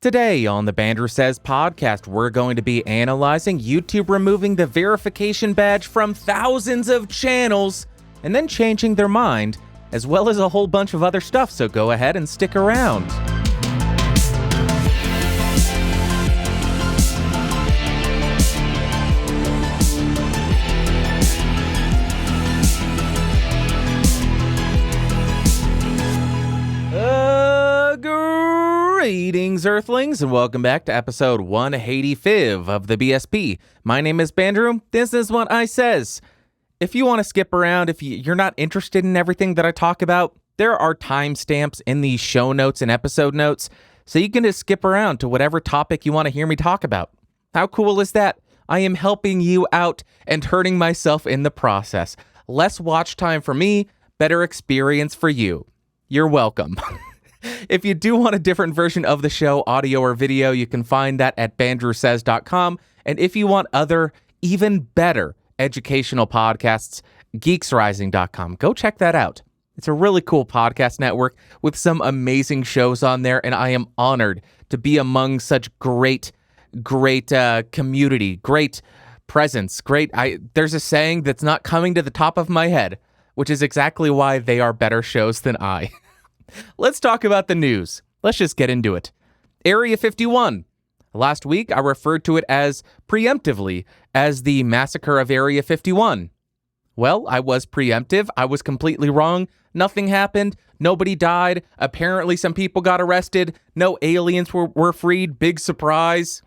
Today on the Bandrew Says podcast, we're going to be analyzing YouTube removing the verification badge from thousands of channels and then changing their mind, as well as a whole bunch of other stuff, so go ahead and stick around. Greetings, Earthlings, and welcome back to episode 185 of the BSP. My name is Bandrew. This is what I says. If you want to skip around, if you're not interested in everything that I talk about, there are timestamps in the show notes and episode notes, so you can just skip around to whatever topic you want to hear me talk about. How cool is that? I am helping you out and hurting myself in the process. Less watch time for me, better experience for you. You're welcome. If you do want a different version of the show, audio or video, you can find that at bandrewsays.com. And if you want other, even better educational podcasts, geeksrising.com. Go check that out. It's a really cool podcast network with some amazing shows on there, and I am honored to be among such great community, great presence, there's a saying that's not coming to the top of my head, which is exactly why they are better shows than I. Let's talk about the news. Let's just get into it. Area 51. Last week, I referred to it as preemptively as the massacre of Area 51. Well, I was preemptive. I was completely wrong. Nothing happened. Nobody died. Apparently, some people got arrested. No aliens were freed. Big surprise.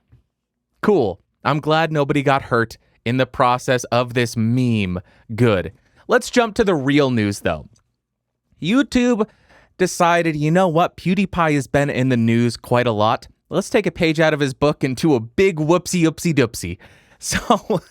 Cool. I'm glad nobody got hurt in the process of this meme. Good. Let's jump to the real news, though. YouTube decided, you know what, PewDiePie has been in the news quite a lot. Let's take a page out of his book and do a big whoopsie-oopsie-doopsie. So,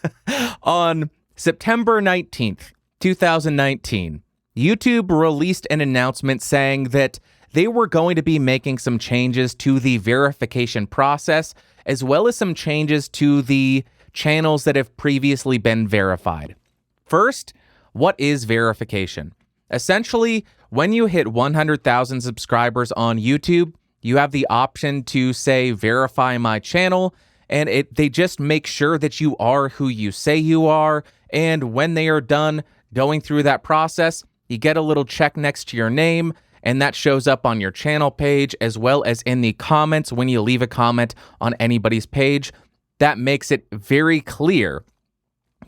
on September 19th, 2019, YouTube released an announcement saying that they were going to be making some changes to the verification process, as well as some changes to the channels that have previously been verified. First, what is verification? Essentially, when you hit 100,000 subscribers on YouTube, you have the option to say, verify my channel, and they just make sure that you are who you say you are, and when they are done going through that process, you get a little check next to your name, and that shows up on your channel page, as well as in the comments when you leave a comment on anybody's page. That makes it very clear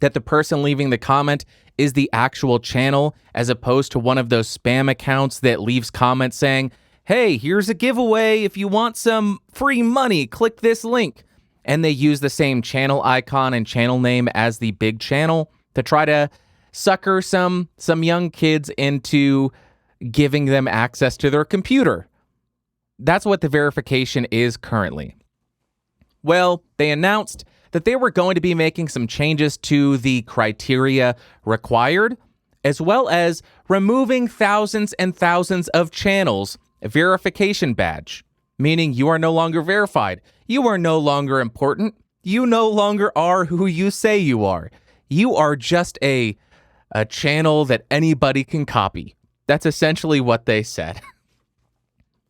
that the person leaving the comment is the actual channel, as opposed to one of those spam accounts that leaves comments saying, hey, here's a giveaway. If you want some free money, click this link. And they use the same channel icon and channel name as the big channel to try to sucker some young kids into giving them access to their computer. That's what the verification is currently. Well, they announced that they were going to be making some changes to the criteria required, as well as removing thousands and thousands of channels' verification badge, meaning you are no longer verified. You are no longer important. You no longer are who you say you are. You are just a channel that anybody can copy. That's essentially what they said.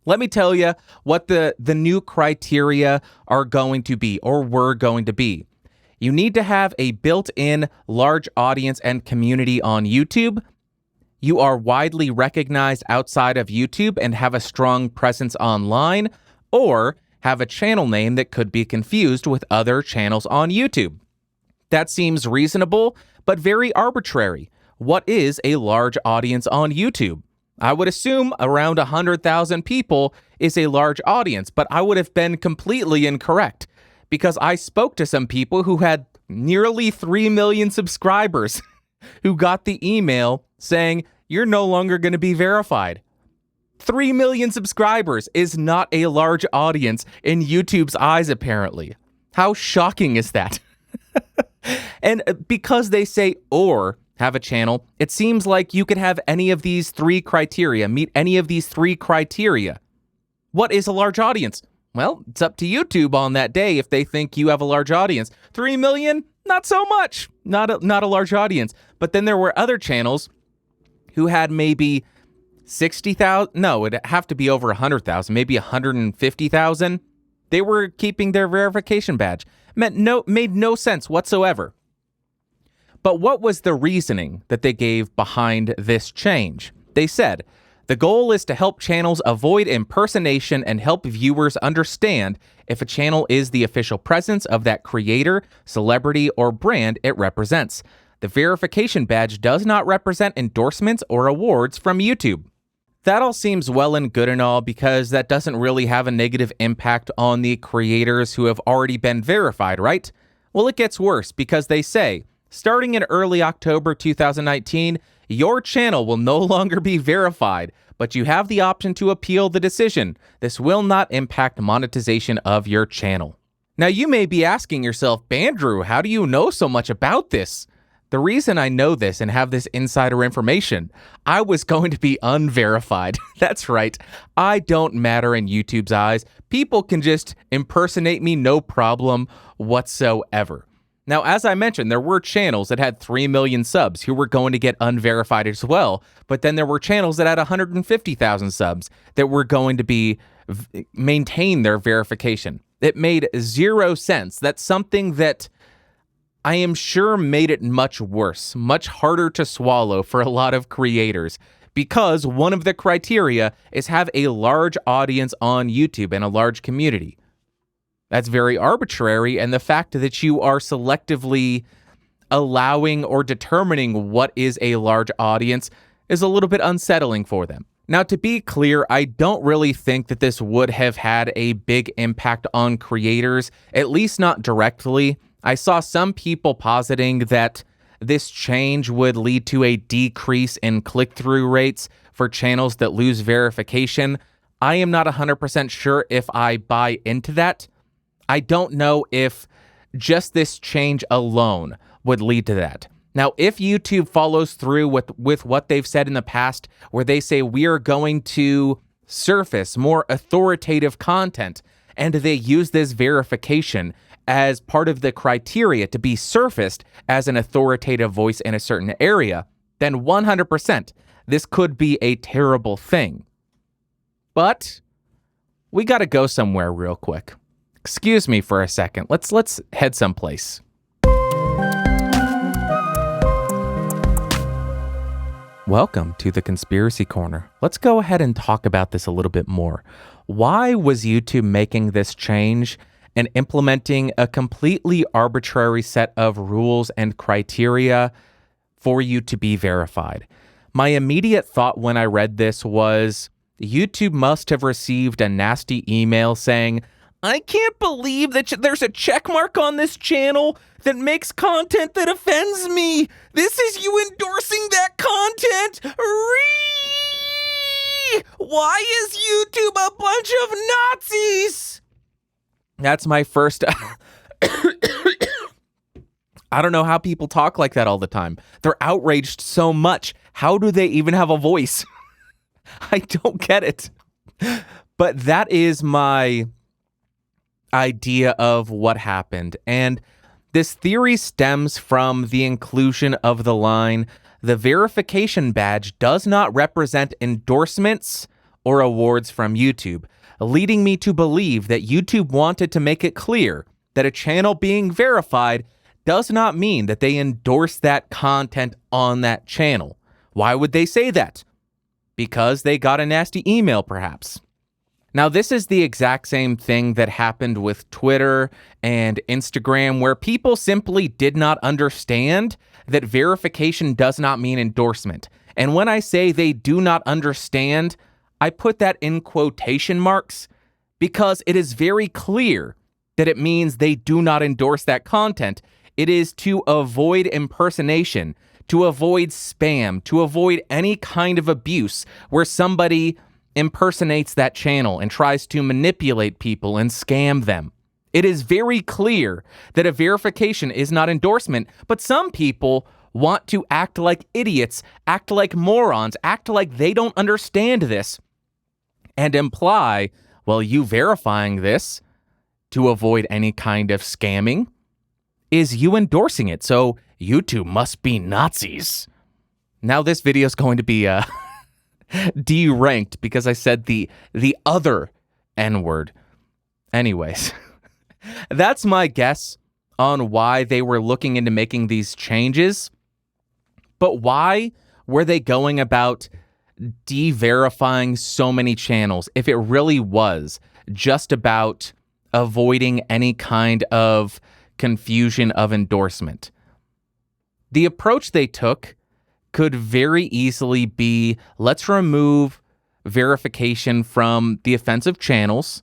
Let me tell you what the new criteria are going to be, or were going to be. You need to have a built-in large audience and community on YouTube. You are widely recognized outside of YouTube and have a strong presence online, or have a channel name that could be confused with other channels on YouTube. That seems reasonable, but very arbitrary. What is a large audience on YouTube? I would assume around 100,000 people is a large audience, but I would have been completely incorrect because I spoke to some people who had nearly 3 million subscribers who got the email saying, you're no longer going to be verified. 3 million subscribers is not a large audience in YouTube's eyes, apparently. How shocking is that? And because they say, or have a channel, it seems like you could have any of these three criteria, meet any of these three criteria. What is a large audience? Well, it's up to YouTube on that day if they think you have a large audience. 3 million? Not so much. Not a large audience. But then there were other channels who had maybe 60,000. No, it'd have to be over 100,000, maybe 150,000. They were keeping their verification badge. Made no sense whatsoever. But what was the reasoning that they gave behind this change? They said, the goal is to help channels avoid impersonation and help viewers understand if a channel is the official presence of that creator, celebrity, or brand it represents. The verification badge does not represent endorsements or awards from YouTube. That all seems well and good and all because that doesn't really have a negative impact on the creators who have already been verified, right? Well, it gets worse because they say, starting in early October 2019, your channel will no longer be verified, but you have the option to appeal the decision. This will not impact monetization of your channel. Now, you may be asking yourself, Bandrew, how do you know so much about this? The reason I know this and have this insider information, I was going to be unverified. That's right. I don't matter in YouTube's eyes. People can just impersonate me, no problem whatsoever. Now, as I mentioned, there were channels that had 3 million subs who were going to get unverified as well, but then there were channels that had 150,000 subs that were going to be maintain their verification. It made zero sense. That's something that I am sure made it much worse, much harder to swallow for a lot of creators, because one of the criteria is have a large audience on YouTube and a large community. That's very arbitrary, and the fact that you are selectively allowing or determining what is a large audience is a little bit unsettling for them. Now, to be clear, I don't really think that this would have had a big impact on creators, at least not directly. I saw some people positing that this change would lead to a decrease in click-through rates for channels that lose verification. I am not 100% sure if I buy into that. I don't know if just this change alone would lead to that. Now, if YouTube follows through with what they've said in the past, where they say we are going to surface more authoritative content, and they use this verification as part of the criteria to be surfaced as an authoritative voice in a certain area, then 100% this could be a terrible thing. But we got to go somewhere real quick. Excuse me for a second. Let's head someplace. Welcome to the Conspiracy Corner. Let's go ahead and talk about this a little bit more. Why was YouTube making this change and implementing a completely arbitrary set of rules and criteria for you to be verified? My immediate thought when I read this was YouTube must have received a nasty email saying, I can't believe that there's a check mark on this channel that makes content that offends me. This is you endorsing that content. Why is YouTube a bunch of Nazis? That's my first... I don't know how people talk like that all the time. They're outraged so much. How do they even have a voice? I don't get it. But that is my idea of what happened. And this theory stems from the inclusion of the line, the verification badge does not represent endorsements or awards from YouTube, leading me to believe that YouTube wanted to make it clear that a channel being verified does not mean that they endorse that content on that channel. Why would they say that? Because they got a nasty email, perhaps. Now, this is the exact same thing that happened with Twitter and Instagram, where people simply did not understand that verification does not mean endorsement. And when I say they do not understand, I put that in quotation marks because it is very clear that it means they do not endorse that content. It is to avoid impersonation, to avoid spam, to avoid any kind of abuse where somebody impersonates that channel and tries to manipulate people and scam them. It is very clear that a verification is not endorsement, but some people want to act like idiots, act like morons, act like they don't understand this, and imply, well, you verifying this to avoid any kind of scamming is you endorsing it, so YouTube must be Nazis. Now this video is going to be deranked because I said the other N-word. Anyways, that's my guess on why they were looking into making these changes. But why were they going about de-verifying so many channels if it really was just about avoiding any kind of confusion of endorsement? The approach they took could very easily be, let's remove verification from the offensive channels,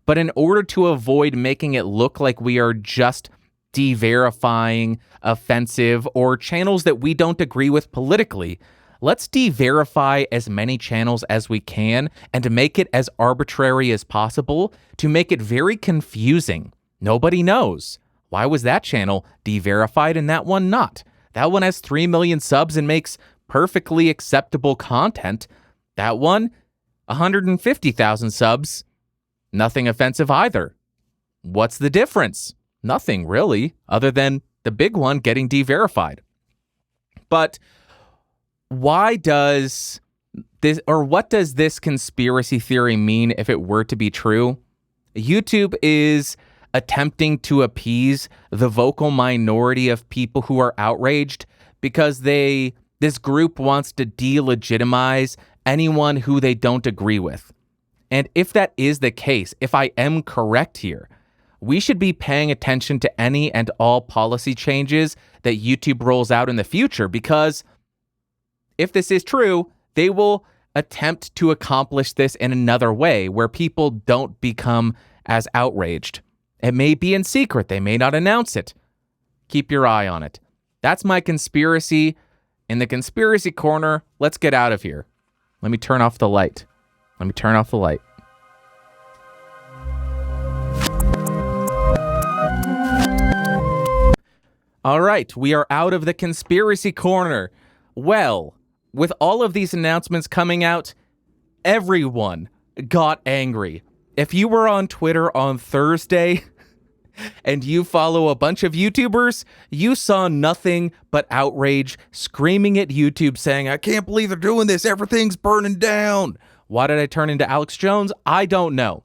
but in order to avoid making it look like we are just de-verifying offensive or channels that we don't agree with politically, let's de-verify as many channels as we can and to make it as arbitrary as possible to make it very confusing. Nobody knows. Why was that channel de-verified and that one not? That one has 3 million subs and makes perfectly acceptable content. That one, 150,000 subs, nothing offensive either. What's the difference? Nothing really, other than the big one getting de-verified. But why does this, or what does this conspiracy theory mean if it were to be true? YouTube is attempting to appease the vocal minority of people who are outraged because this group wants to delegitimize anyone who they don't agree with. And if that is the case, if I am correct here, we should be paying attention to any and all policy changes that YouTube rolls out in the future, because if this is true, they will attempt to accomplish this in another way where people don't become as outraged. It may be in secret. They may not announce it. Keep your eye on it. That's my conspiracy. In the conspiracy corner, let's get out of here. Let me turn off the light. All right, we are out of the conspiracy corner. Well, with all of these announcements coming out, everyone got angry. If you were on Twitter on Thursday and you follow a bunch of YouTubers, you saw nothing but outrage, screaming at YouTube saying, I can't believe they're doing this. Everything's burning down. Why did I turn into Alex Jones? I don't know.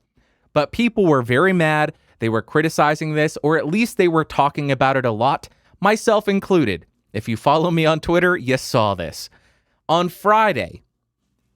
But people were very mad. They were criticizing this, or at least they were talking about it a lot, myself included. If you follow me on Twitter, you saw this. On Friday,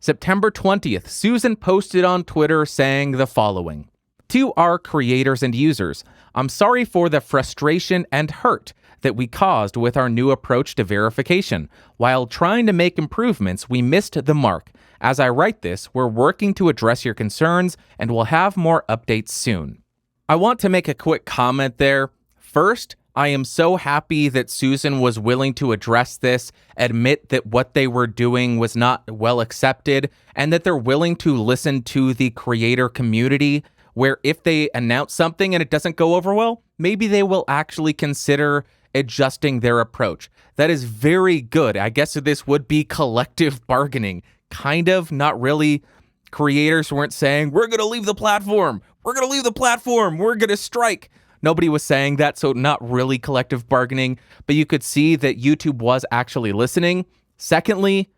September 20th, Susan posted on Twitter saying the following: "To our creators and users, I'm sorry for the frustration and hurt that we caused with our new approach to verification. While trying to make improvements, we missed the mark. As I write this, we're working to address your concerns and we'll have more updates soon." I want to make a quick comment there. First, I am so happy that Susan was willing to address this, admit that what they were doing was not well accepted, and that they're willing to listen to the creator community, where if they announce something and it doesn't go over well, maybe they will actually consider adjusting their approach. That is very good. I guess this would be collective bargaining. Kind of, not really. Creators weren't saying, we're going to leave the platform. We're going to strike. Nobody was saying that, so not really collective bargaining, but you could see that YouTube was actually listening. Secondly,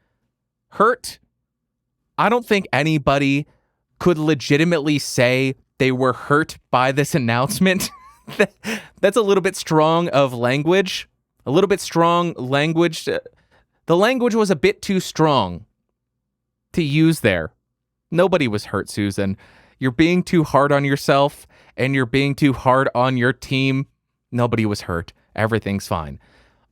hurt. I don't think anybody could legitimately say they were hurt by this announcement. That's a little bit strong of language. A little bit strong language. The language was a bit too strong to use there. Nobody was hurt, Susan. You're being too hard on yourself, and you're being too hard on your team. Nobody was hurt. Everything's fine.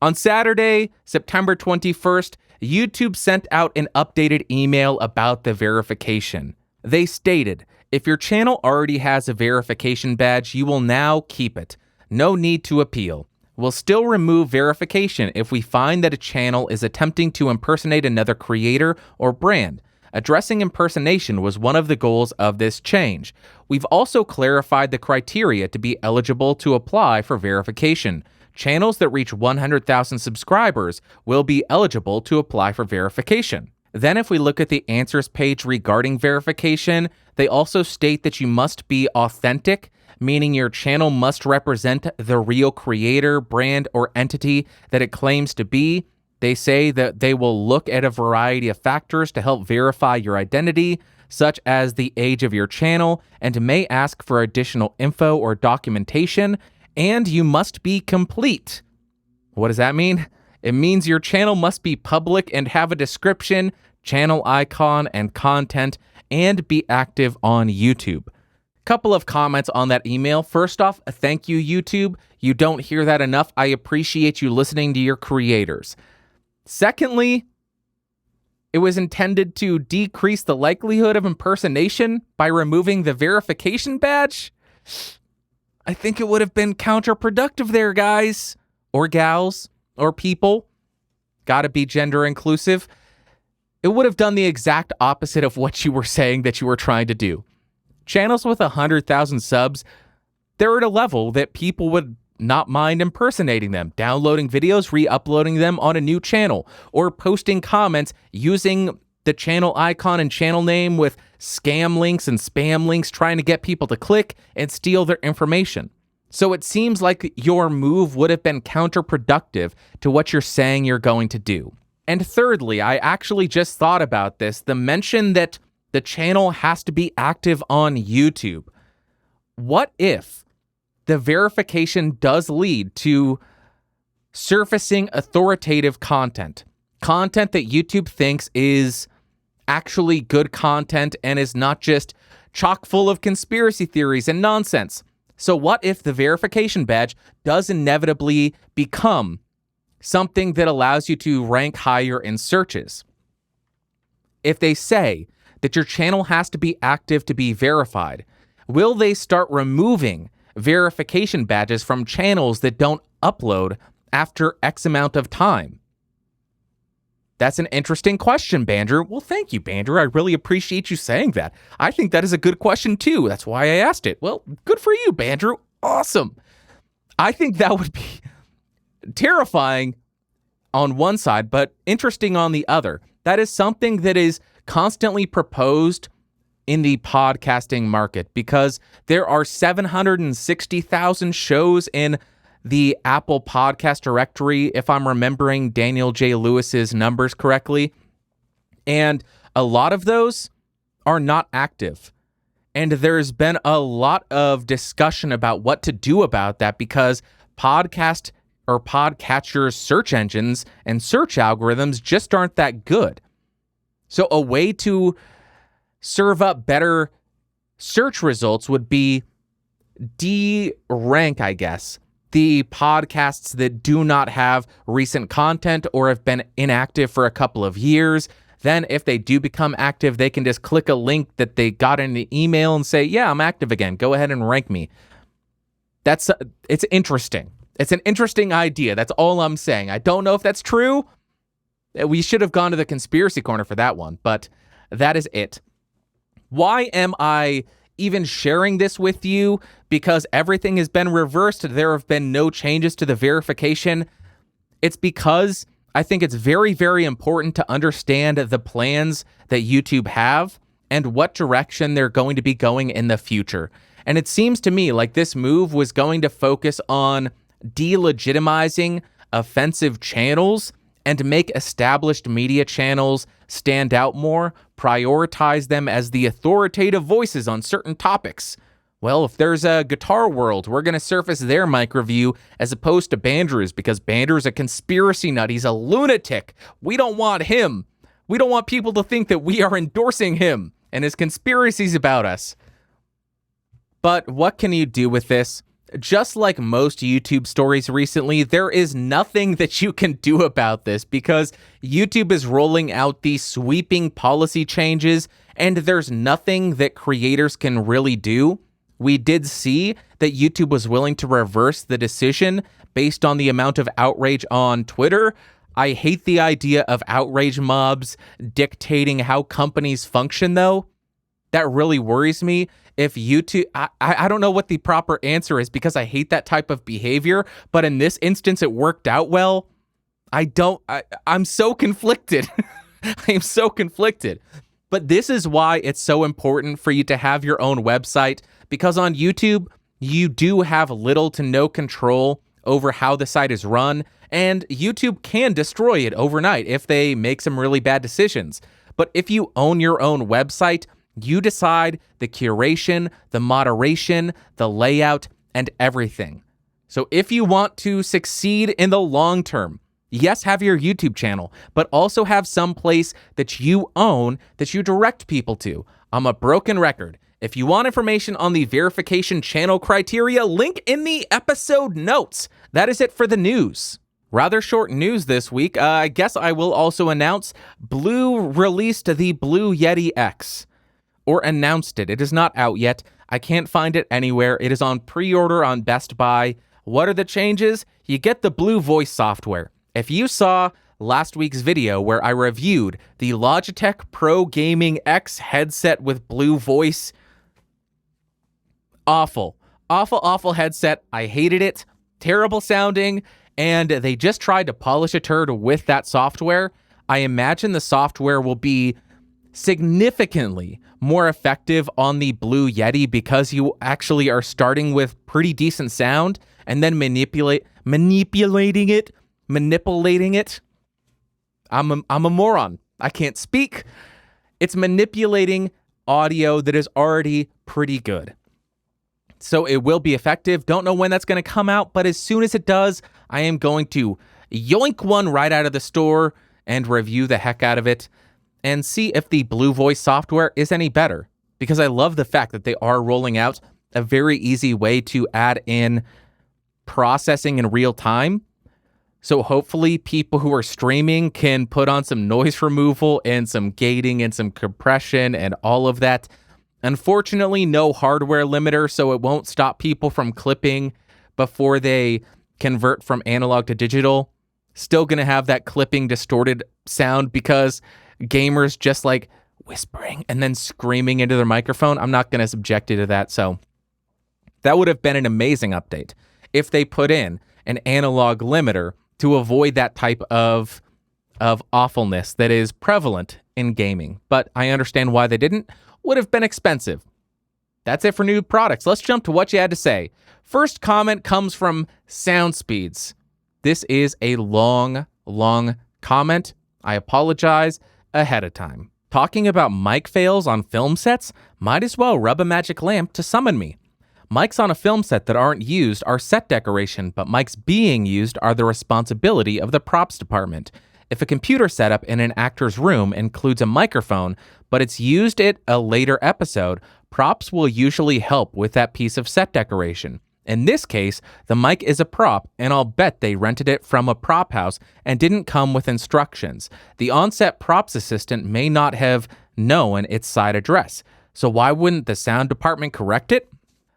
On Saturday, September 21st, YouTube sent out an updated email about the verification. They stated, if your channel already has a verification badge, you will now keep it. No need to appeal. We'll still remove verification if we find that a channel is attempting to impersonate another creator or brand. Addressing impersonation was one of the goals of this change. We've also clarified the criteria to be eligible to apply for verification. Channels that reach 100,000 subscribers will be eligible to apply for verification. Then if we look at the answers page regarding verification, they also state that you must be authentic, meaning your channel must represent the real creator, brand, or entity that it claims to be. They say that they will look at a variety of factors to help verify your identity, such as the age of your channel, and may ask for additional info or documentation, and you must be complete. What does that mean? It means your channel must be public and have a description, channel icon, and content, and be active on YouTube. Couple of comments on that email. First off, thank you, YouTube. You don't hear that enough. I appreciate you listening to your creators. Secondly, it was intended to decrease the likelihood of impersonation by removing the verification badge. I think it would have been counterproductive there, guys, or gals, or people. Gotta be gender inclusive. It would have done the exact opposite of what you were saying that you were trying to do. Channels with 100,000 subs, they're at a level that people would not mind impersonating them, downloading videos, re-uploading them on a new channel, or posting comments using the channel icon and channel name with scam links and spam links, trying to get people to click and steal their information. So it seems like your move would have been counterproductive to what you're saying you're going to do. And thirdly, I actually just thought about this, the mention that the channel has to be active on YouTube. What if the verification does lead to surfacing authoritative content? Content that YouTube thinks is actually good content and is not just chock full of conspiracy theories and nonsense. So what if the verification badge does inevitably become something that allows you to rank higher in searches? If they say that your channel has to be active to be verified, will they start removing verification badges from channels that don't upload after X amount of time? That's an interesting question, Bandrew. Well, thank you, Bandrew. I really appreciate you saying that. I think that is a good question, too. That's why I asked it. Well, good for you, Bandrew. Awesome. I think that would be terrifying on one side, but interesting on the other. That is something that is constantly proposed in the podcasting market because there are 760,000 shows in the Apple Podcast directory, if I'm remembering Daniel J. Lewis's numbers correctly. And a lot of those are not active. And there's been a lot of discussion about what to do about that because podcatchers' search engines and search algorithms just aren't that good. So a way to serve up better search results would be de-rank, I guess, the podcasts that do not have recent content or have been inactive for a couple of years. Then if they do become active, they can just click a link that they got in the email and say, yeah, I'm active again. Go ahead and rank me. It's interesting. It's an interesting idea. That's all I'm saying. I don't know if that's true. We should have gone to the conspiracy corner for that one, but that is it. Why am I even sharing this with you? Because everything has been reversed. There have been no changes to the verification. It's because I think it's very, very important to understand the plans that YouTube have and what direction they're going to be going in the future. And it seems to me like this move was going to focus on delegitimizing offensive channels and make established media channels stand out more, prioritize them as the authoritative voices on certain topics. Well, if there's a Guitar World, we're going to surface their mic review as opposed to Bandrew's because Bandrew's a conspiracy nut. He's a lunatic. We don't want him. We don't want people to think that we are endorsing him and his conspiracies about us. But what can you do with this? Just like most YouTube stories recently, there is nothing that you can do about this because YouTube is rolling out these sweeping policy changes and there's nothing that creators can really do. We did see that YouTube was willing to reverse the decision based on the amount of outrage on Twitter. I hate the idea of outrage mobs dictating how companies function, though. That really worries me. If YouTube, I don't know what the proper answer is because I hate that type of behavior, but in this instance, it worked out well. I'm so conflicted. I am so conflicted. But this is why it's so important for you to have your own website, because on YouTube, you do have little to no control over how the site is run, and YouTube can destroy it overnight if they make some really bad decisions. But if you own your own website, You decide the curation, the moderation, the layout, and everything. So if you want to succeed in the long term, yes, have your YouTube channel, but also have some place that you own that you direct people to. I'm a broken record. If you want information on the verification channel criteria, link in the episode notes. That is it for the news. Rather short news this week. I guess I will also announce Blue released the Blue Yeti X. Or announced it. It is not out yet. I can't find it anywhere. It is on pre-order on Best Buy. What are the changes? You get the Blue voice software. If you saw last week's video where I reviewed the Logitech Pro Gaming X headset with Blue voice, awful headset. I hated it. Terrible sounding. And they just tried to polish a turd with that software. I imagine the software will be significantly more effective on the Blue Yeti because you actually are starting with pretty decent sound and then manipulating it. I'm a moron. I can't speak. It's manipulating audio that is already pretty good. So it will be effective. Don't know when that's going to come out, but as soon as it does, I am going to yoink one right out of the store and review the heck out of it and see if the Blue Voice software is any better. Because I love the fact that they are rolling out a very easy way to add in processing in real time. So hopefully people who are streaming can put on some noise removal and some gating and some compression and all of that. Unfortunately, no hardware limiter, so it won't stop people from clipping before they convert from analog to digital. Still going to have that clipping distorted sound because gamers just like whispering and then screaming into their microphone. I'm not going to subject you to that, so that would have been an amazing update if they put in an analog limiter to avoid that type of awfulness that is prevalent in gaming. But I understand why they didn't. Would have been expensive. That's it for new products. Let's jump to what you had to say. First comment comes from Sound Speeds. This is a long comment. I apologize ahead of time. Talking about mic fails on film sets, might as well rub a magic lamp to summon me. Mics on a film set that aren't used are set decoration, but mics being used are the responsibility of the props department. If a computer setup in an actor's room includes a microphone, but it's used in a later episode, props will usually help with that piece of set decoration. In this case, the mic is a prop, and I'll bet they rented it from a prop house and didn't come with instructions. The on-set props assistant may not have known its side address, so why wouldn't the sound department correct it?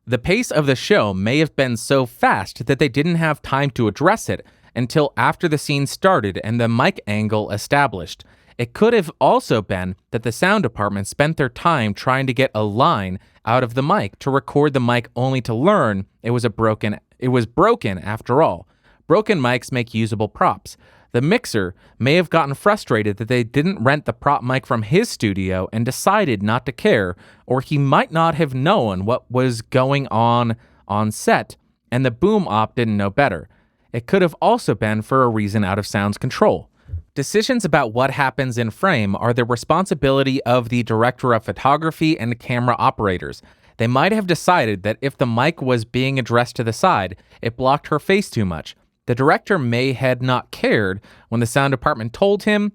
The pace of the show may have been so fast that they didn't have time to address it until after the scene started and the mic angle established. It could have also been that the sound department spent their time trying to get a line out of the mic to record the mic only to learn it was broken after all. Broken mics make usable props. The mixer may have gotten frustrated that they didn't rent the prop mic from his studio and decided not to care, or he might not have known what was going on set, and the boom op didn't know better. It could have also been for a reason out of sound's control. Decisions about what happens in frame are the responsibility of the director of photography and camera operators. They might have decided that if the mic was being addressed to the side, it blocked her face too much. The director may have not cared when the sound department told him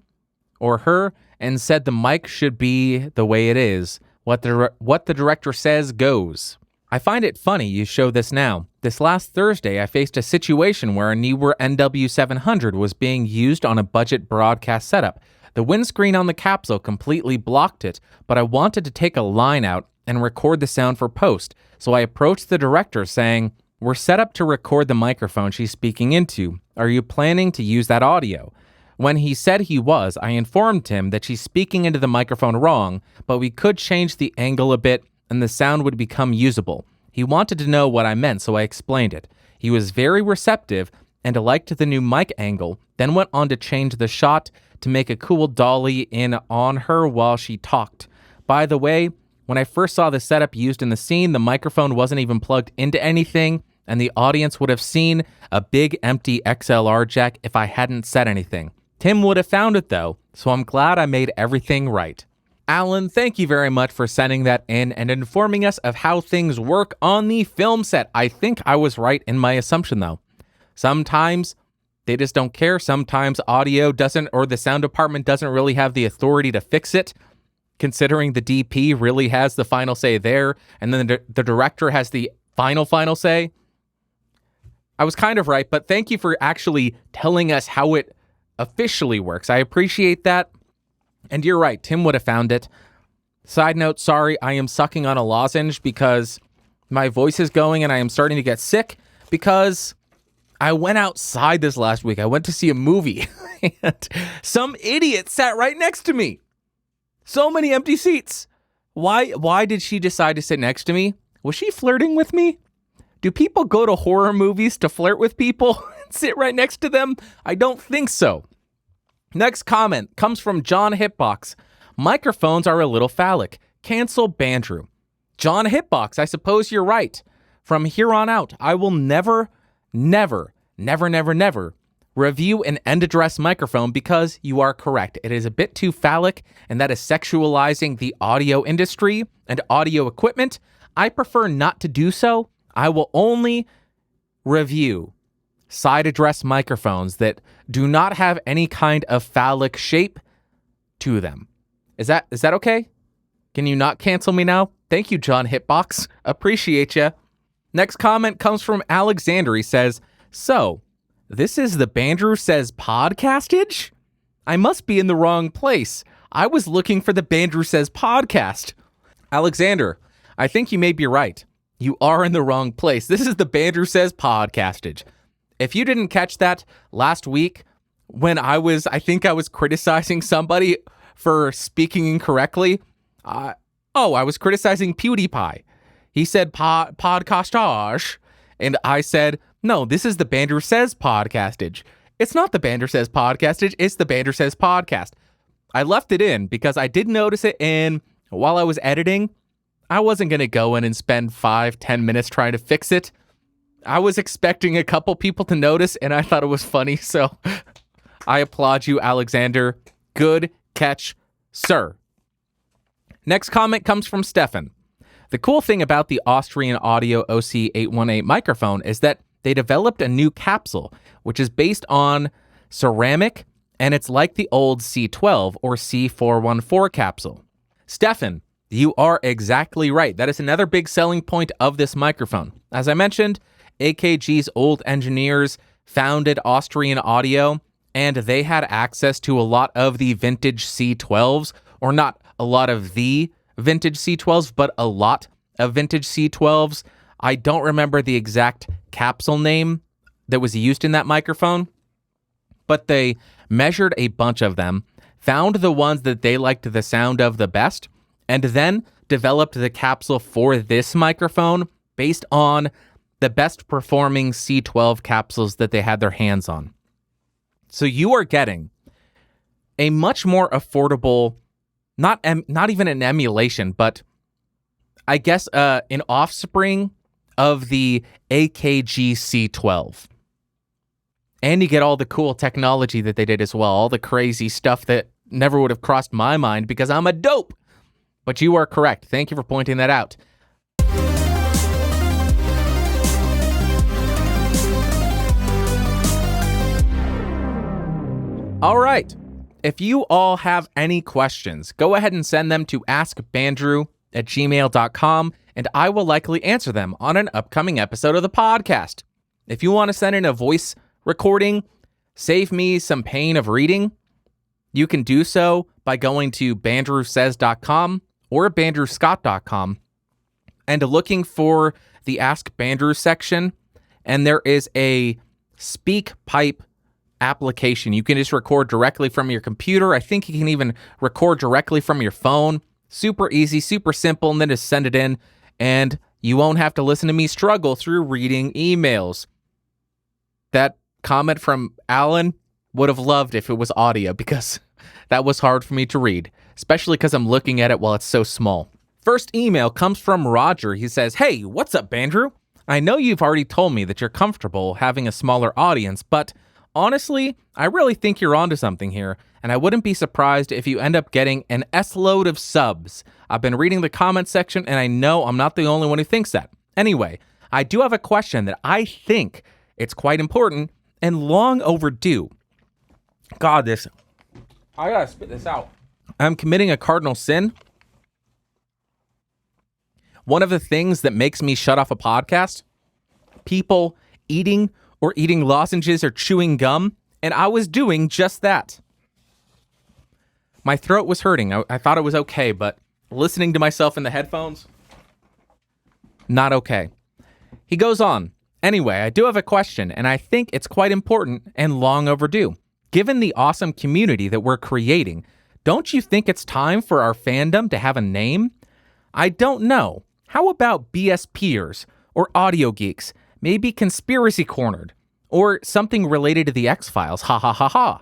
or her and said the mic should be the way it is. What the director says goes. I find it funny you show this now. This last Thursday, I faced a situation where a Neewer NW700 was being used on a budget broadcast setup. The windscreen on the capsule completely blocked it, but I wanted to take a line out and record the sound for post, so I approached the director saying, "We're set up to record the microphone she's speaking into. Are you planning to use that audio?" When he said he was, I informed him that she's speaking into the microphone wrong, but we could change the angle a bit and the sound would become usable. He wanted to know what I meant, so I explained it. He was very receptive and liked the new mic angle, then went on to change the shot to make a cool dolly in on her while she talked. By the way, when I first saw the setup used in the scene, the microphone wasn't even plugged into anything, and the audience would have seen a big empty XLR jack if I hadn't said anything. Tim would have found it though, so I'm glad I made everything right. Alan, thank you very much for sending that in and informing us of how things work on the film set. I think I was right in my assumption, though. Sometimes they just don't care. Sometimes audio doesn't, or the sound department doesn't really have the authority to fix it, considering the DP really has the final say there, and then the director has the final say. I was kind of right, but thank you for actually telling us how it officially works. I appreciate that. And you're right, Tim would have found it. Side note, sorry, I am sucking on a lozenge because my voice is going and I am starting to get sick because I went outside this last week. I went to see a movie and some idiot sat right next to me. So many empty seats. Why did she decide to sit next to me? Was she flirting with me? Do people go to horror movies to flirt with people and sit right next to them? I don't think so. Next comment comes from John Hitbox. Microphones are a little phallic. Cancel Bandrew. John Hitbox, I suppose you're right. From here on out, I will never review an end address microphone because you are correct. It is a bit too phallic, and that is sexualizing the audio industry and audio equipment. I prefer not to do so. I will only review side address microphones that do not have any kind of phallic shape to them. Is that okay? Can you not cancel me now? Thank you, John Hitbox. Appreciate ya. Next comment comes from Alexander. He says, so, this is the Bandrew Says Podcastage? I must be in the wrong place. I was looking for the Bandrew Says podcast. Alexander, I think you may be right. You are in the wrong place. This is the Bandrew Says Podcastage. If you didn't catch that last week when I was criticizing somebody for speaking incorrectly, I was criticizing PewDiePie. He said podcastage, and I said, no, this is the Bandrew Says Podcastage. It's not the Bandrew Says Podcastage, it's the Bandrew Says Podcast. I left it in because I did notice it in while I was editing. I wasn't going to go in and spend 5-10 minutes trying to fix it. I was expecting a couple people to notice, and I thought it was funny, so I applaud you, Alexander. Good catch, sir. Next comment comes from Stefan. The cool thing about the Austrian Audio OC818 microphone is that they developed a new capsule, which is based on ceramic, and it's like the old C12 or C414 capsule. Stefan, you are exactly right. That is another big selling point of this microphone. As I mentioned, AKG's old engineers founded Austrian Audio, and they had access to a lot of the vintage C12s, or not a lot of the vintage C12s, but a lot of vintage C12s. I don't remember the exact capsule name that was used in that microphone, but they measured a bunch of them, found the ones that they liked the sound of the best, and then developed the capsule for this microphone based on the best performing C12 capsules that they had their hands on. So you are getting a much more affordable, not even an emulation, but I guess an offspring of the AKG C12. And you get all the cool technology that they did as well, all the crazy stuff that never would have crossed my mind because I'm a dope. But you are correct. Thank you for pointing that out. All right. If you all have any questions, go ahead and send them to askbandrew@gmail.com, and I will likely answer them on an upcoming episode of the podcast. If you want to send in a voice recording, save me some pain of reading, you can do so by going to bandrewsays.com or bandrewscott.com and looking for the Ask Bandrew section, and there is a SpeakPipe application. You can just record directly from your computer. I think you can even record directly from your phone. Super easy, super simple, and then just send it in, and you won't have to listen to me struggle through reading emails. That comment from Alan would have loved if it was audio because that was hard for me to read, especially because I'm looking at it while it's so small. First email comes from Roger. He says, "Hey, what's up, Bandrew? I know you've already told me that you're comfortable having a smaller audience, but Honestly, I really think you're onto something here, and I wouldn't be surprised if you end up getting an S-load of subs. I've been reading the comment section, and I know I'm not the only one who thinks that. Anyway, I do have a question that I think it's quite important and long overdue. God, I gotta spit this out. I'm committing a cardinal sin. One of the things that makes me shut off a podcast, people eating lozenges or chewing gum, and I was doing just that. My throat was hurting. I thought it was okay, but listening to myself in the headphones, not okay. He goes on. Anyway, I do have a question, and I think it's quite important and long overdue. Given the awesome community that we're creating, don't you think it's time for our fandom to have a name? I don't know. How about BSPers or Audio Geeks? Maybe Conspiracy Cornered or something related to the X-Files. Ha ha ha ha.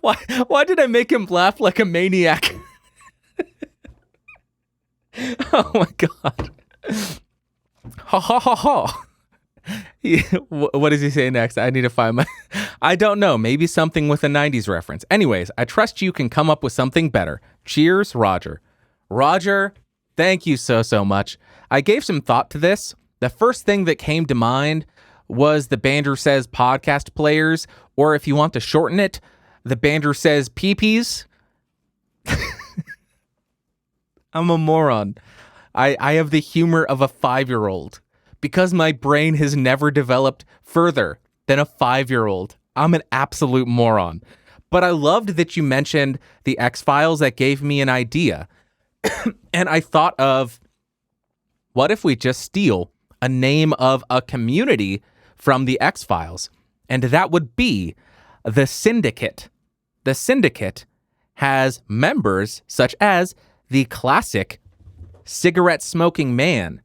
Why did I make him laugh like a maniac? Oh my God. Ha ha ha ha. What does he say next? I need to find my... I don't know. Maybe something with a 90s reference. Anyways, I trust you can come up with something better. Cheers, Roger. Roger, thank you so much. I gave some thought to this. The first thing that came to mind was the Bandrew Says podcast players, or if you want to shorten it, the Bandrew Says peepees. I'm a moron. I have the humor of a 5-year-old because my brain has never developed further than a 5-year-old. I'm an absolute moron. But I loved that you mentioned the X-Files. That gave me an idea. And I thought of, what if we just steal a name of a community from the X-Files? And that would be the Syndicate. The Syndicate has members such as the classic cigarette-smoking man.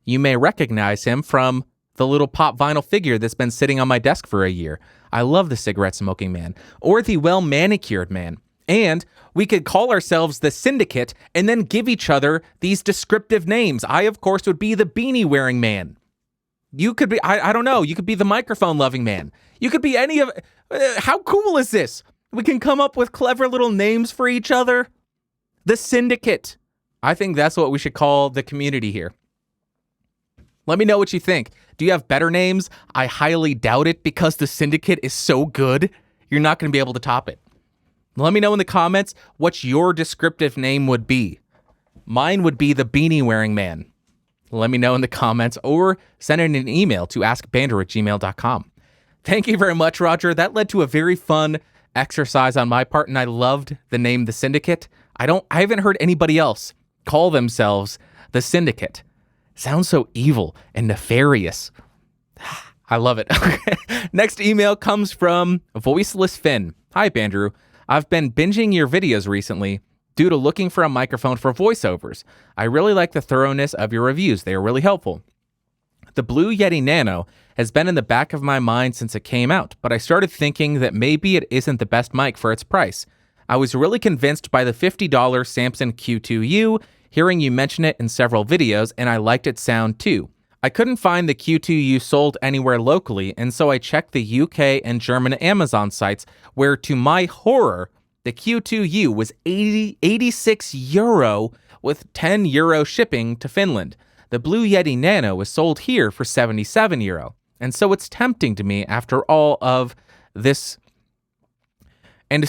You may recognize him from the little pop vinyl figure that's been sitting on my desk for a year. I love the cigarette-smoking man. Or the well-manicured man. And we could call ourselves the Syndicate and then give each other these descriptive names. I, of course, would be the beanie-wearing man. You could be, I don't know, you could be the microphone-loving man. You could be any of... how cool is this? We can come up with clever little names for each other. The Syndicate. I think that's what we should call the community here. Let me know what you think. Do you have better names? I highly doubt it because the Syndicate is so good, you're not going to be able to top it. Let me know in the comments what your descriptive name would be. Mine would be the beanie-wearing man. Let me know in the comments or send in an email to askbandrew@gmail.com. Thank you very much, Roger. That led to a very fun exercise on my part, and I loved the name The Syndicate. I haven't heard anybody else call themselves The Syndicate. Sounds so evil and nefarious. I love it. Next email comes from Voiceless Finn. Hi, Bandrew. I've been binging your videos recently due to looking for a microphone for voiceovers. I really like the thoroughness of your reviews. They are really helpful. The Blue Yeti Nano has been in the back of my mind since it came out, but I started thinking that maybe it isn't the best mic for its price. I was really convinced by the $50 Samson Q2U, hearing you mention it in several videos, and I liked its sound too. I couldn't find the Q2U sold anywhere locally, and so I checked the UK and German Amazon sites, where to my horror, the Q2U was 86 euro with 10 euro shipping to Finland. The Blue Yeti Nano was sold here for 77 euro. And so it's tempting to me after all of this. And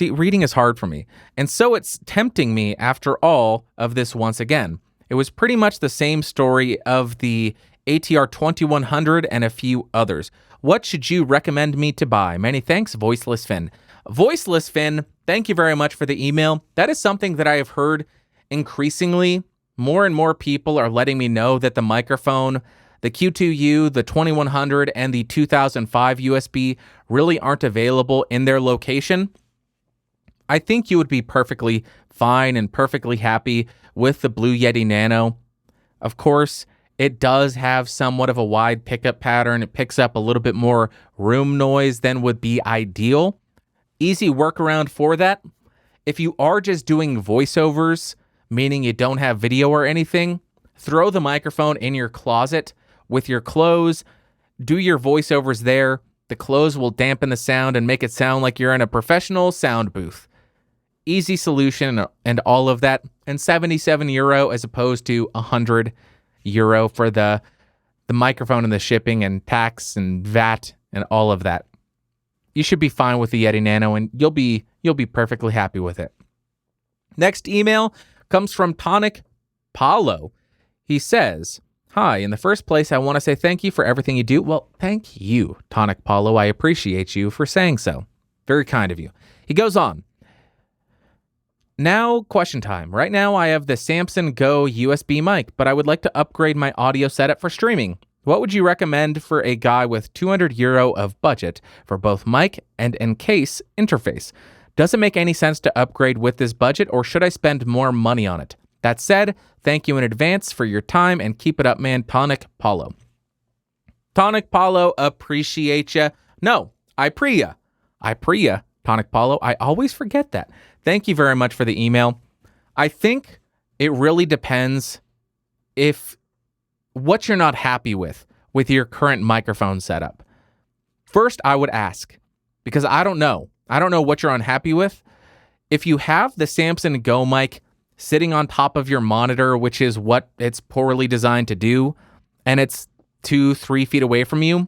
reading is hard for me. And so it's tempting me after all of this once again. It was pretty much the same story of the ATR 2100 and a few others. What should you recommend me to buy? Many thanks, Voiceless Finn. Voiceless Finn, thank you very much for the email. That is something that I have heard increasingly. More and more people are letting me know that the microphone, the Q2U, the 2100, and the 2005 USB really aren't available in their location. I think you would be perfectly fine and perfectly happy with the Blue Yeti Nano. Of course, it does have somewhat of a wide pickup pattern. It picks up a little bit more room noise than would be ideal. Easy workaround for that. If you are just doing voiceovers, meaning you don't have video or anything, throw the microphone in your closet with your clothes, do your voiceovers there. The clothes will dampen the sound and make it sound like you're in a professional sound booth. Easy solution and all of that. And €77 as opposed to €100 for the microphone and the shipping and tax and VAT and all of that. You should be fine with the Yeti Nano, and you'll be perfectly happy with it. Next email comes from Tonic Paulo. He says, "Hi, in the first place, I want to say thank you for everything you do." Well, thank you, Tonic Paulo. I appreciate you for saying so. Very kind of you. He goes on. Now, question time. Right now, I have the Samson Go USB mic, but I would like to upgrade my audio setup for streaming. What would you recommend for a guy with €200 of budget for both mic and in-case interface? Does it make any sense to upgrade with this budget, or should I spend more money on it? That said, thank you in advance for your time, and keep it up, man. Tonic Paulo. Tonic Paulo, appreciate ya. No, I priya. Tonic Paulo. I always forget that. Thank you very much for the email. I think it really depends if what you're not happy with your current microphone setup. First, I would ask, because I don't know. I don't know what you're unhappy with. If you have the Samson Go Mic sitting on top of your monitor, which is what it's poorly designed to do, and it's 2-3 feet away from you,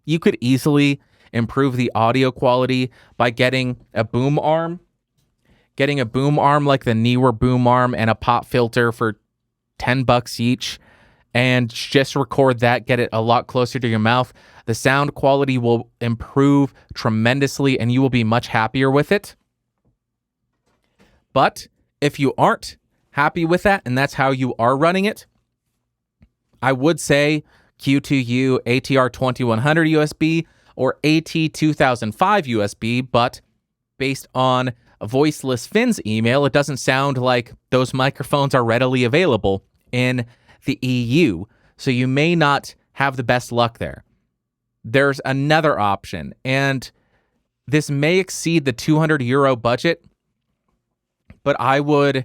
you could easily improve the audio quality by getting a boom arm. Getting a boom arm like the Newer boom arm and a pop filter for $10 each, and just record that, get it a lot closer to your mouth. The sound quality will improve tremendously and you will be much happier with it. But if you aren't happy with that and that's how you are running it, I would say Q2U ATR 2100 USB or AT 2005 USB, but based on Voiceless Finn's email, it doesn't sound like those microphones are readily available in the EU, so you may not have the best luck there. There's another option, and this may exceed the €200 budget, but I would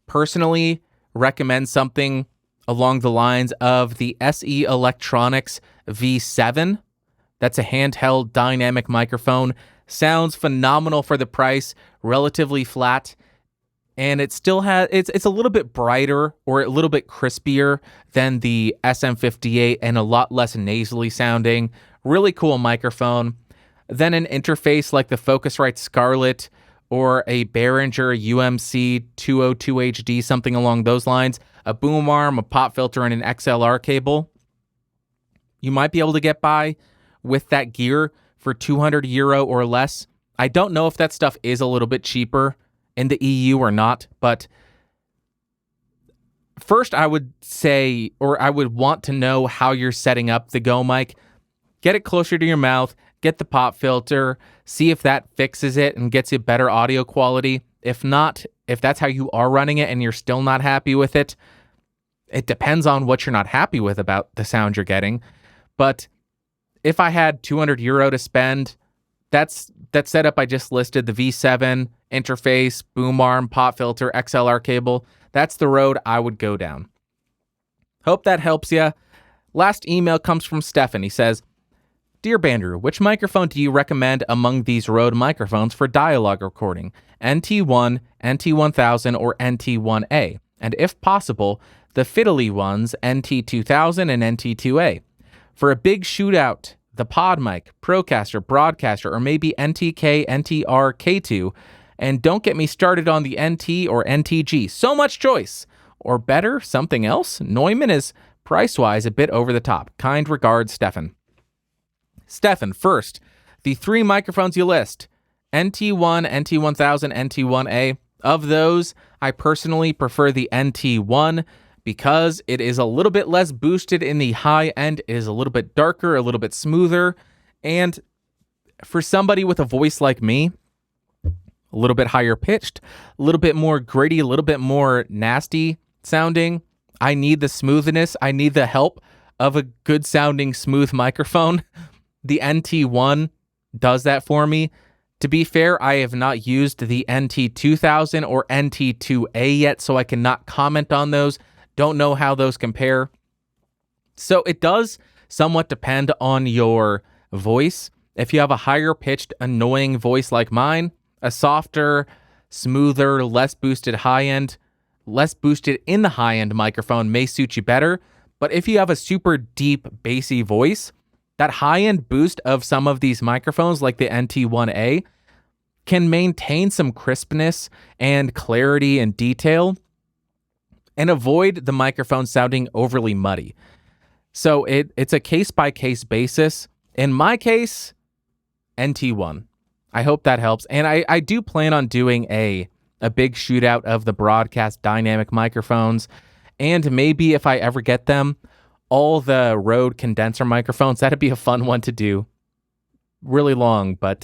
personally recommend something along the lines of the SE Electronics V7. That's a handheld dynamic microphone. Sounds phenomenal for the price, relatively flat, and it still has it's a little bit brighter or a little bit crispier than the SM58 and a lot less nasally sounding. Really cool microphone. Then an interface like the Focusrite Scarlett or a Behringer UMC 202 HD, something along those lines, a boom arm, a pop filter, and an XLR cable. You might be able to get by with that gear for €200 or less. I don't know if that stuff is a little bit cheaper in the EU or not, but first I would say, or I would want to know how you're setting up the Go Mic. Get it closer to your mouth, get the pop filter, see if that fixes it and gets you better audio quality. If not, if that's how you are running it and you're still not happy with it, it depends on what you're not happy with about the sound you're getting. But if I had €200 to spend, that setup I just listed, the V7, interface, boom arm, pop filter, XLR cable, that's the road I would go down. Hope that helps you. Last email comes from Stefan. He says, "Dear Bandrew, which microphone do you recommend among these Rode microphones for dialogue recording? NT1, NT1000, or NT1A? And if possible, the fiddly ones, NT2000 and NT2A. For a big shootout, the Pod Mic, Procaster, Broadcaster, or maybe NTK, NTR, K2. And don't get me started on the NT or NTG. So much choice. Or better, something else? Neumann is price-wise a bit over the top. Kind regards, Stefan." Stefan, first, the 3 microphones you list, NT1, NT1000, NT1A. Of those, I personally prefer the NT1 because it is a little bit less boosted in the high end, it is a little bit darker, a little bit smoother, and for somebody with a voice like me, a little bit higher pitched, a little bit more gritty, a little bit more nasty sounding, I need the smoothness, I need the help of a good sounding smooth microphone. The NT1 does that for me. To be fair, I have not used the NT2000 or NT2A yet, so I cannot comment on those. Don't know how those compare. So it does somewhat depend on your voice. If you have a higher pitched, annoying voice like mine, a softer, smoother, less boosted in the high end microphone may suit you better. But if you have a super deep, bassy voice, that high end boost of some of these microphones, like the NT1A, can maintain some crispness and clarity and detail and avoid the microphone sounding overly muddy. So it's a case-by-case basis. In my case, NT1. I hope that helps. And I do plan on doing a big shootout of the broadcast dynamic microphones. And maybe if I ever get them, all the Rode condenser microphones. That'd be a fun one to do. Really long, but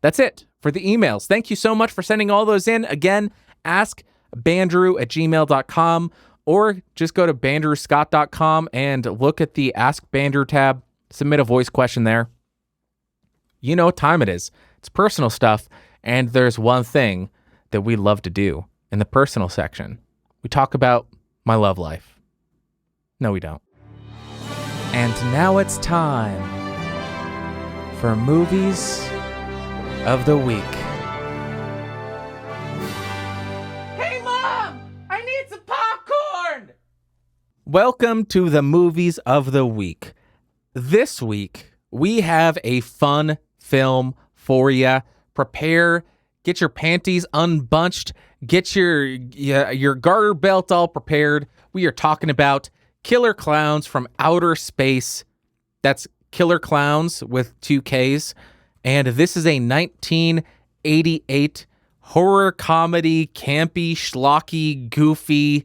that's it for the emails. Thank you so much for sending all those in. Again, askbandrew@gmail.com, or just go to bandrewscott.com and look at the Ask Bandrew tab. Submit a voice question there. You know what time it is. It's personal stuff, and there's one thing that we love to do in the personal section. We talk about my love life. No, we don't. And now it's time for Movies of the Week. Hey, Mom! I need some popcorn! Welcome to the Movies of the Week. This week, we have a fun film for you. Prepare, get your panties unbunched, get your garter belt all prepared. We are talking about Killer Klowns from Outer Space. That's Killer Klowns with 2 Ks. And this is a 1988 horror comedy, campy, schlocky, goofy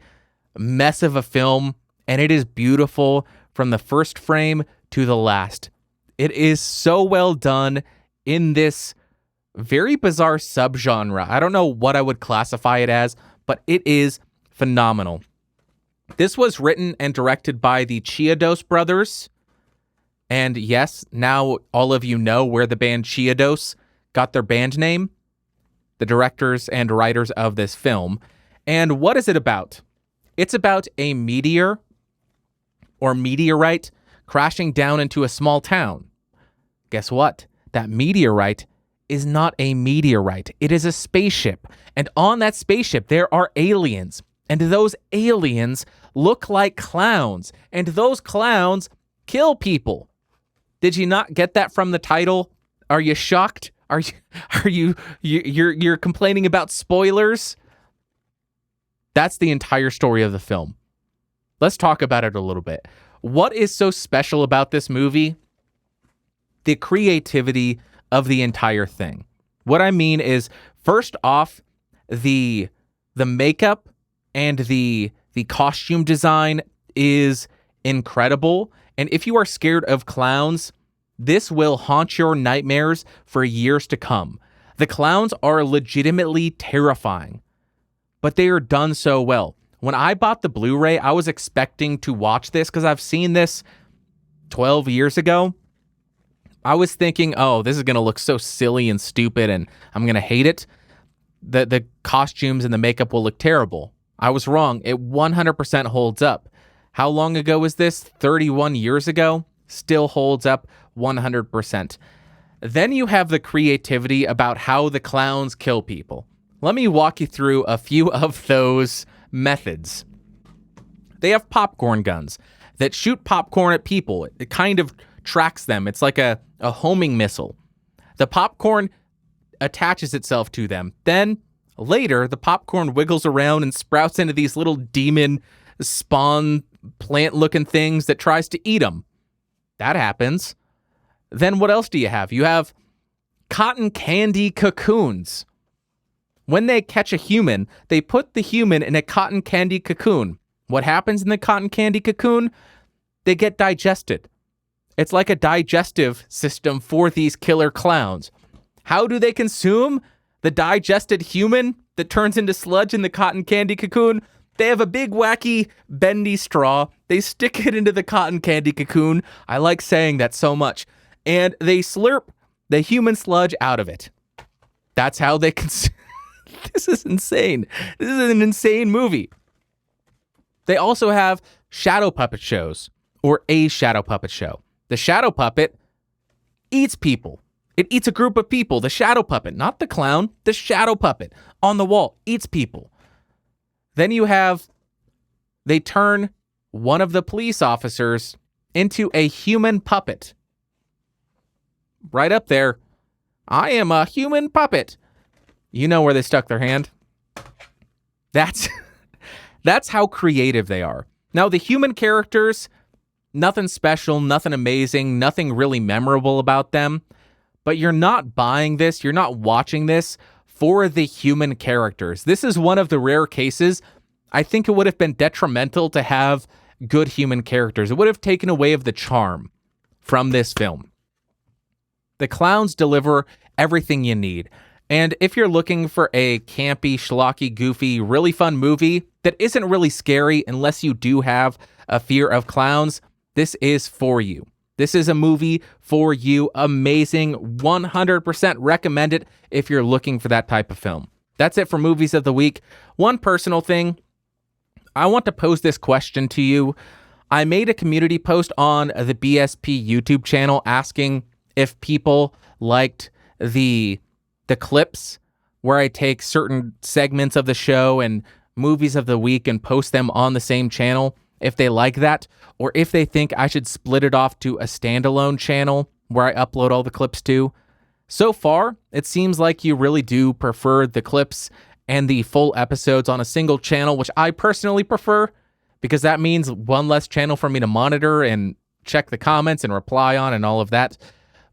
mess of a film. And it is beautiful from the first frame to the last. It is so well done in this very bizarre subgenre. I don't know what I would classify it as, but it is phenomenal. This was written and directed by the Chiodos brothers. And yes, now all of you know where the band Chiodos got their band name. The directors and writers of this film. And what is it about? It's about a meteor or meteorite crashing down into a small town. Guess what? That meteorite is not a meteorite. It is a spaceship. And on that spaceship, there are aliens. And those aliens look like clowns. And those clowns kill people. Did you not get that from the title? Are you shocked? You're complaining about spoilers? That's the entire story of the film. Let's talk about it a little bit. What is so special about this movie? The creativity of the entire thing. What I mean is, first off, the makeup and the costume design is incredible. And if you are scared of clowns, this will haunt your nightmares for years to come. The clowns are legitimately terrifying, but they are done so well. When I bought the Blu-ray, I was expecting to watch this because I've seen this 12 years ago. I was thinking, oh, this is going to look so silly and stupid and I'm going to hate it. The costumes and the makeup will look terrible. I was wrong. It 100% holds up. How long ago was this? 31 years ago? Still holds up 100%. Then you have the creativity about how the clowns kill people. Let me walk you through a few of those methods. They have popcorn guns that shoot popcorn at people. It kind of tracks them. It's like a homing missile. The popcorn attaches itself to them. Then later, the popcorn wiggles around and sprouts into these little demon spawn plant-looking things that tries to eat them. That happens. Then what else do you have? You have cotton candy cocoons. When they catch a human, they put the human in a cotton candy cocoon. What happens in the cotton candy cocoon? They get digested. It's like a digestive system for these killer clowns. How do they consume the digested human that turns into sludge in the cotton candy cocoon? They have a big, wacky, bendy straw. They stick it into the cotton candy cocoon. I like saying that so much. And they slurp the human sludge out of it. That's how they consume. This is insane. This is an insane movie. They also have shadow puppet shows or a shadow puppet show. The shadow puppet eats people. It eats a group of people. The shadow puppet, not the clown, the shadow puppet on the wall eats people. Then you have, they turn one of the police officers into a human puppet. Right up there. I am a human puppet. You know where they stuck their hand? That's how creative they are. Now, the human characters, nothing special, nothing amazing, nothing really memorable about them. But you're not buying this, you're not watching this for the human characters. This is one of the rare cases. I think it would have been detrimental to have good human characters. It would have taken away of the charm from this film. The Klowns deliver everything you need. And if you're looking for a campy, schlocky, goofy, really fun movie that isn't really scary unless you do have a fear of clowns, this is for you. This is a movie for you. Amazing. 100% recommend it if you're looking for that type of film. That's it for Movies of the Week. One personal thing. I want to pose this question to you. I made a community post on the BSP YouTube channel asking if people liked the clips where I take certain segments of the show and movies of the week and post them on the same channel, if they like that, or if they think I should split it off to a standalone channel where I upload all the clips to. So far, it seems like you really do prefer the clips and the full episodes on a single channel, which I personally prefer, because that means one less channel for me to monitor and check the comments and reply on and all of that.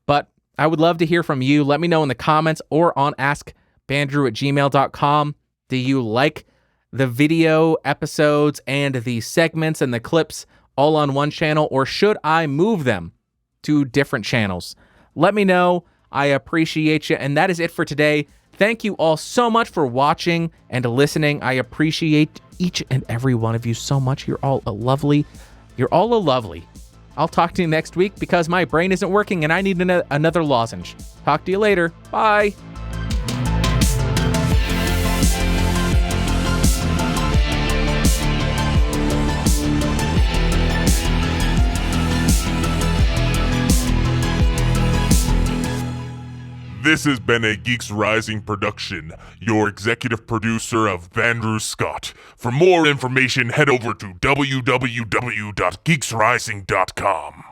But I would love to hear from you. Let me know in the comments or on askbandrew@gmail.com. Do you like the video episodes and the segments and the clips all on one channel, or should I move them to different channels? Let me know. I appreciate you. And that is it for today. Thank you all so much for watching and listening. I appreciate each and every one of you so much. You're all a lovely. I'll talk to you next week because my brain isn't working and I need another lozenge. Talk to you later. Bye. This has been a Geeks Rising production. Your executive producer of Bandrew Scott. For more information, head over to www.geeksrising.com.